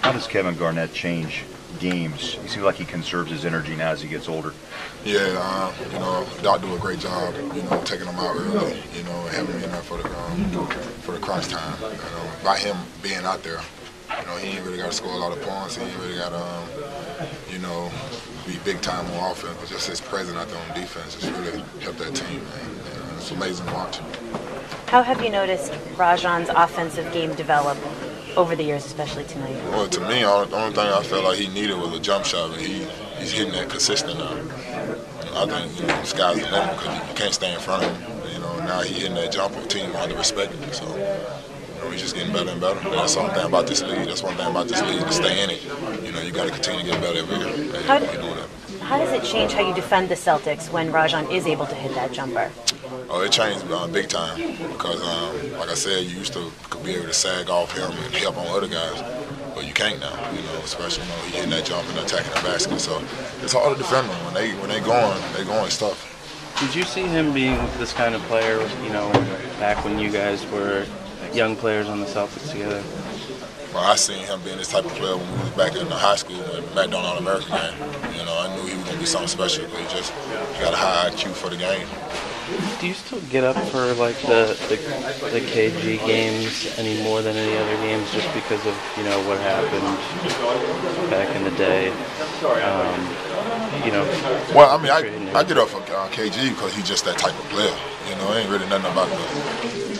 How does Kevin Garnett change games? He seems like he conserves his energy now as he gets older. Yeah, Doc do a great job, taking them out early, and having him in there for the crunch time. By him being out there, he ain't really got to score a lot of points. He ain't really got to, be big time on offense, but just his presence out there on defense just really helped that team, man. It's amazing to watch. How have you noticed Rajon's offensive game develop over the years, especially tonight? Well, to me, the only thing I felt like he needed was a jump shot, and he's hitting that consistent now. I think the sky's the limit because you can't stay in front of him. Now he's hitting that jumper, team ought to respect him. So he's just getting better and better. And that's one thing about this league. That's one thing about this league, to stay in it. You got to continue to get better every year. How does it change how you defend the Celtics when Rajon is able to hit that jumper? Oh, it changed big time because, like I said, you used to be able to sag off him and help on other guys, but you can't now. Especially he hitting that jump and attacking the basket. So it's hard to defend them when they going tough. Did you see him being this kind of player? Back when you guys were young players on the Celtics together. Well, I seen him being this type of player when we was back in the high school at McDonald American game. I knew he was gonna be something special. But he got a high IQ for the game. Do you still get up for like the KG games any more than any other games, just because of what happened back in the day? Well, I mean, I get up for KG because he's just that type of player. It ain't really nothing about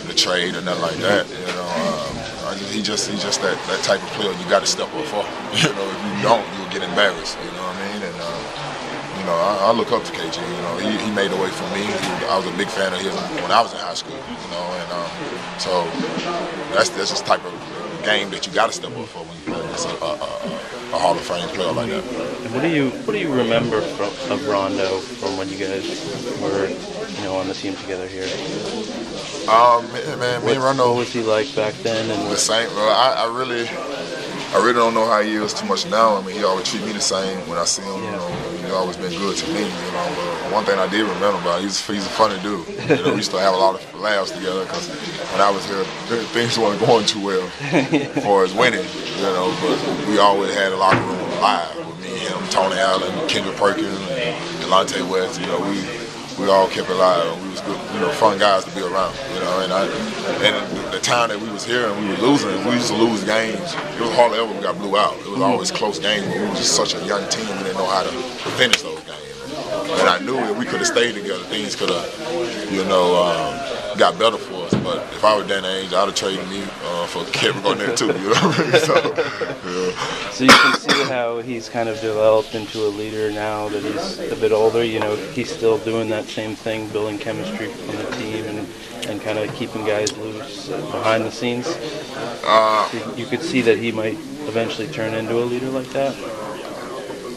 the trade or nothing like that. He's just that type of player you got to step up for. If you don't, you'll get embarrassed. You know what I mean? And I look up to KG. He made a way for me. I was a big fan of his when I was in high school. And so that's just the type of game that you got to step up for when you play against a Hall of Fame player like that. What do you remember of Rondo from when you guys were on the team together here? Man, me and Rondo. What was he like back then? And the same. Well, I really don't know how he is too much now. I mean, he always treat me the same when I see him. He's always been good to me. But one thing I did remember about him, he's a funny dude. We used to have a lot of laughs together because when I was here, things weren't going too well as far as winning. But we always had a locker room live with me, him, Tony Allen, Kendrick Perkins, and Delonte West. We all kept it alive, and we was good, fun guys to be around, and the time that we was here and we were losing, we used to lose games. It was hardly ever we got blew out. It was always close games, but we were just such a young team, we didn't know how to finish those games. And I knew if we could have stayed together, things could have, got better for us. But if I was that age, I'd have traded me for Kevin Garnett too. You know what I mean? So you can see how he's kind of developed into a leader now that he's a bit older. He's still doing that same thing, building chemistry on the team and kind of keeping guys loose behind the scenes. So you could see that he might eventually turn into a leader like that.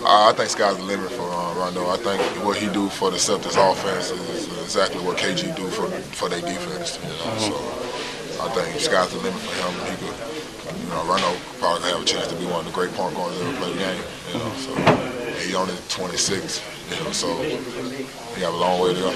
I think sky's the limit for Rondo. I think what he do for the Celtics offense is exactly what KG do for their defense. So I think sky's the limit for him. He could, Rondo probably have a chance to be one of the great point guards that ever play the game. So he's only 26. So he have a long way to go.